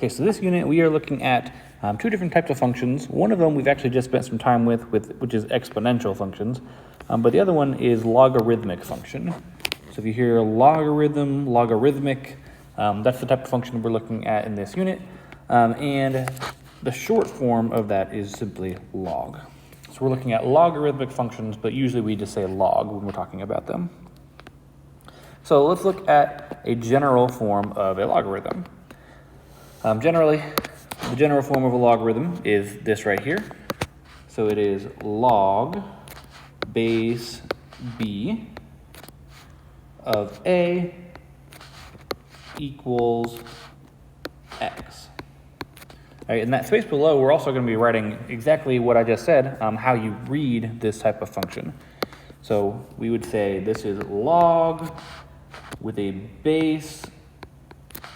Okay, so this unit we are looking at two different types of functions. One of them we've actually just spent some time with which is exponential functions, but the other one is logarithmic function. So if you hear logarithm, logarithmic, that's the type of function we're looking at in this unit, and the short form of that is simply log. So we're looking at logarithmic functions, but usually we just say log when we're talking about them. So let's look at a general form of a logarithm. Generally, the general form of a logarithm is this right here. So it is log base b of a equals x. All right, in that space below, we're also going to be writing exactly what I just said, how you read this type of function. So we would say this is log with a base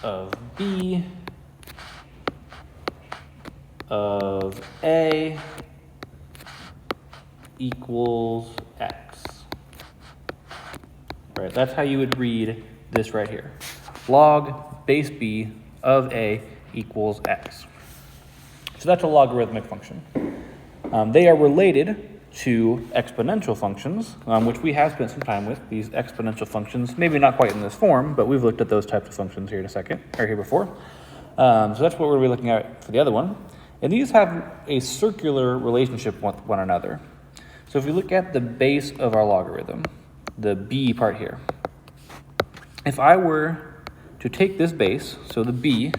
of b of a equals x. Right, that's how you would read this right here. Log base b of a equals x. So that's a logarithmic function. They are related to exponential functions, which we have spent some time with. These exponential functions, maybe not quite in this form, but we've looked at those types of functions here before. So that's what we're going to be looking at for the other one. And these have a circular relationship with one another. So if you look at the base of our logarithm, the b part here, if I were to take this base, so the b,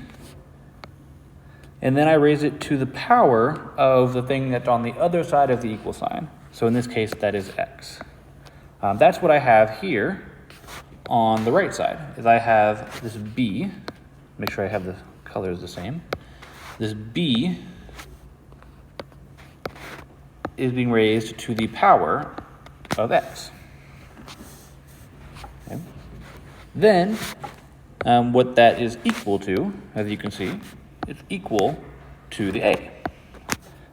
and then I raise it to the power of the thing that's on the other side of the equal sign. So in this case, that is x. That's what I have here on the right side, is I have this b, make sure I have the colors the same. This b is being raised to the power of x. Okay. Then, what that is equal to, as you can see, it's equal to the a.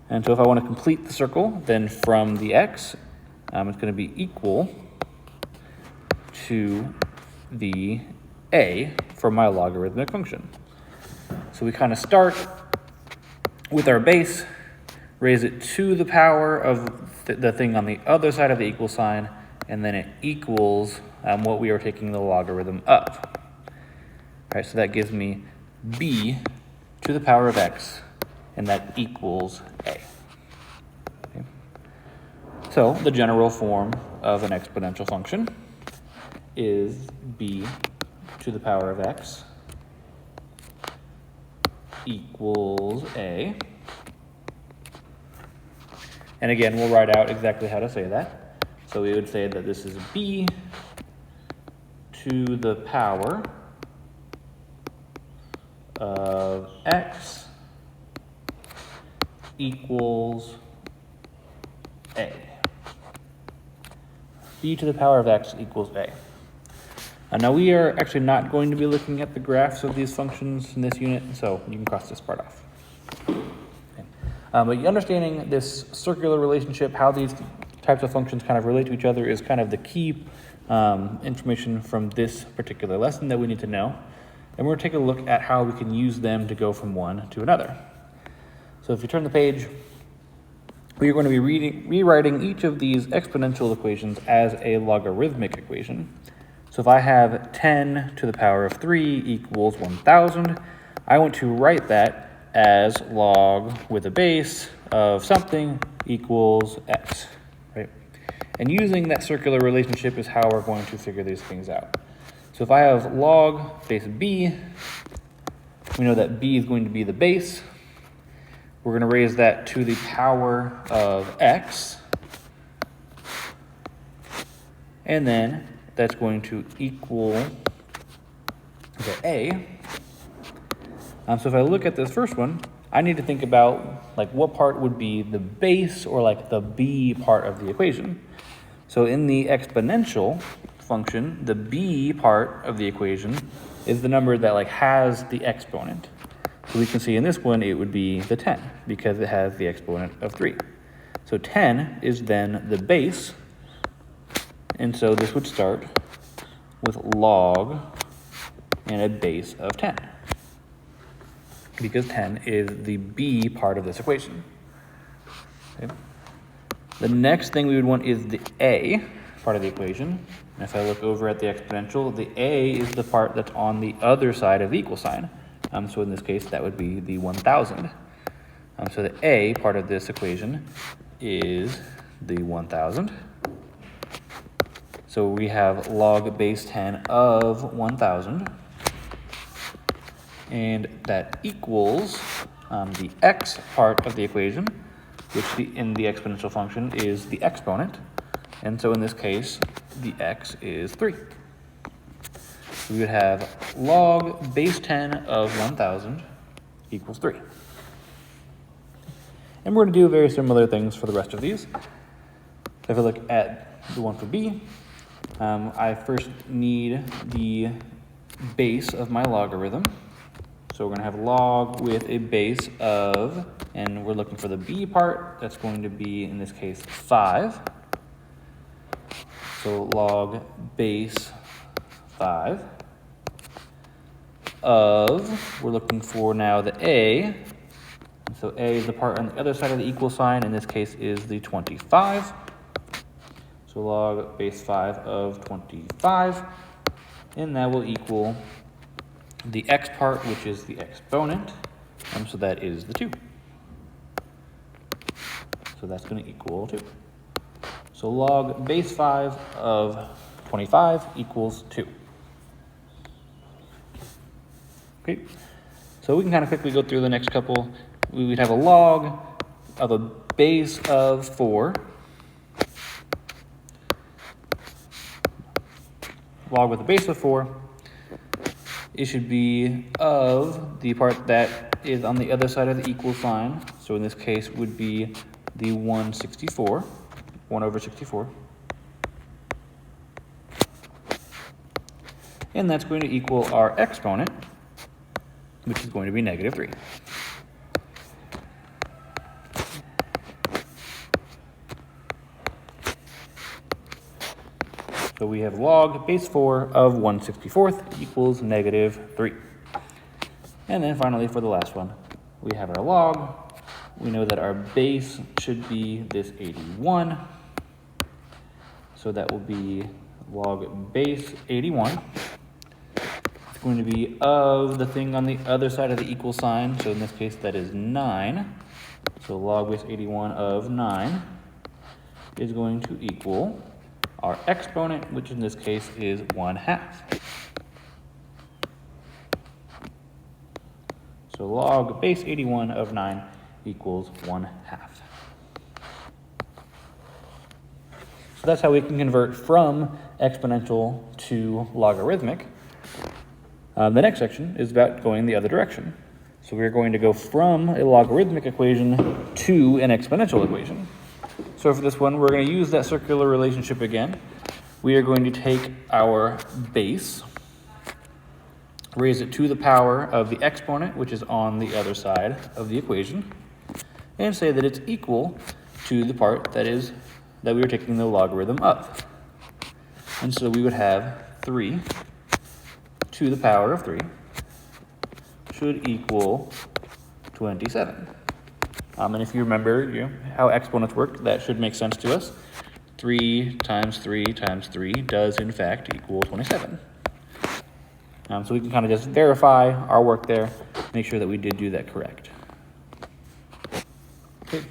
And so if I want to complete the circle, then from the x, it's going to be equal to the a for my logarithmic function. So we kind of start with our base, raise it to the power of the thing on the other side of the equal sign, and then it equals what we are taking the logarithm of. All right, so that gives me b to the power of x, and that equals a. Okay. So the general form of an exponential function is b to the power of x equals a. And again, we'll write out exactly how to say that. So we would say that this is b to the power of x equals a. B to the power of x equals a. Now we are actually not going to be looking at the graphs of these functions in this unit, so you can cross this part off. Okay. But understanding this circular relationship, how these types of functions kind of relate to each other, is kind of the key information from this particular lesson that we need to know. And we're going to take a look at how we can use them to go from one to another. So if you turn the page, we are going to be rewriting each of these exponential equations as a logarithmic equation. So if I have 10 to the power of 3 equals 1,000, I want to write that as log with a base of something equals x, right? And using that circular relationship is how we're going to figure these things out. So if I have log base b, we know that b is going to be the base. We're going to raise that to the power of x. And then that's going to equal a. So if I look at this first one, I need to think about like what part would be the base or like the b part of the equation. So in the exponential function, the b part of the equation is the number that like has the exponent. So we can see in this one it would be the 10 because it has the exponent of 3. So 10 is then the base, and so this would start with log and a base of 10. because 10 is the b part of this equation. Okay. The next thing we would want is the a part of the equation. And if I look over at the exponential, the a is the part that's on the other side of the equal sign. So in this case, that would be the 1,000. So the a part of this equation is the 1,000. So we have log base 10 of 1,000. And that equals the x part of the equation, which in the exponential function is the exponent. And so in this case, the x is 3. So we would have log base 10 of 1,000 equals 3. And we're going to do very similar things for the rest of these. If I look at the one for b, I first need the base of my logarithm. So we're going to have log with a base of, and we're looking for the b part. That's going to be, in this case, 5. So log base 5 of, we're looking for now the a. So a is the part on the other side of the equal sign. In this case is the 25. So log base 5 of 25. And that will equal the x part, which is the exponent. So that is the 2. So that's going to equal 2. So log base 5 of 25 equals 2. Okay, so we can kind of quickly go through the next couple. We would have a log of a base of 4. Log with a base of 4. It should be of the part that is on the other side of the equal sign. So in this case would be the 164, 1 over 64. And that's going to equal our exponent, which is going to be negative 3. So we have log base 4 of 1/64 equals negative 3. And then finally for the last one, we have our log. We know that our base should be this 81. So that will be log base 81. It's going to be of the thing on the other side of the equal sign. So in this case, that is 9. So log base 81 of 9 is going to equal our exponent, which in this case is 1/2. So log base 81 of 9 equals 1/2. So that's how we can convert from exponential to logarithmic. The next section is about going the other direction. So we're going to go from a logarithmic equation to an exponential equation. So for this one, we're going to use that circular relationship again. We are going to take our base, raise it to the power of the exponent, which is on the other side of the equation, and say that it's equal to the part that we are taking the logarithm of. And so we would have 3 to the power of 3 should equal 27. And if you remember how exponents work, that should make sense to us. 3 times 3 times 3 does in fact equal 27. So we can kind of just verify our work there, make sure that we did do that correct. Okay.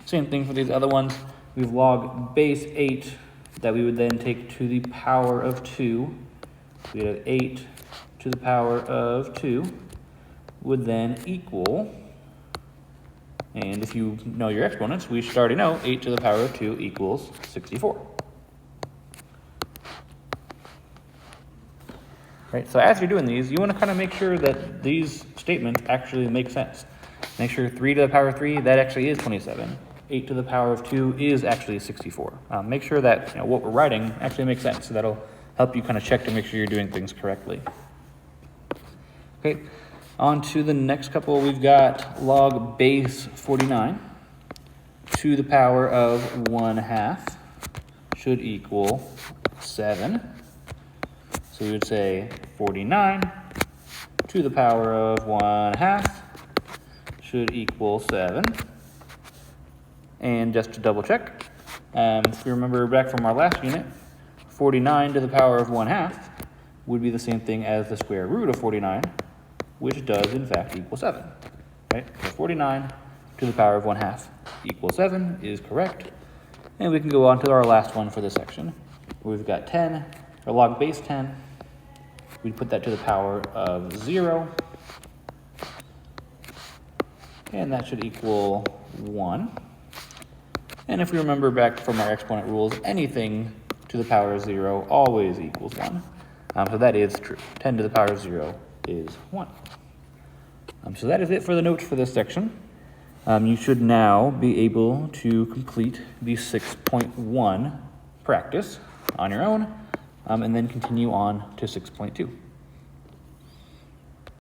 Same thing for these other ones. We've log base 8 that we would then take to the power of 2. We have 8 to the power of 2 would then equal, and if you know your exponents, we should already know 8 to the power of 2 equals 64. Right, so as you're doing these, you want to kind of make sure that these statements actually make sense. Make sure 3 to the power of 3, that actually is 27. 8 to the power of 2 is actually 64. Make sure that what we're writing actually makes sense. So that'll help you kind of check to make sure you're doing things correctly. Okay, on to the next couple. We've got log base 49 to the power of 1/2 should equal 7. So we would say 49 to the power of 1/2 should equal 7. And just to double check, if you remember back from our last unit, 49 to the power of 1/2 would be the same thing as the square root of 49, which does in fact equal 7, right? So 49 to the power of 1/2 equals 7 is correct. And we can go on to our last one for this section. We've got 10, or log base 10. We put that to the power of 0. And that should equal 1. And if we remember back from our exponent rules, anything to the power of 0 always equals 1. So that is true. 10 to the power of 0 is 1. So that is it for the notes for this section. You should now be able to complete the 6.1 practice on your own, and then continue on to 6.2.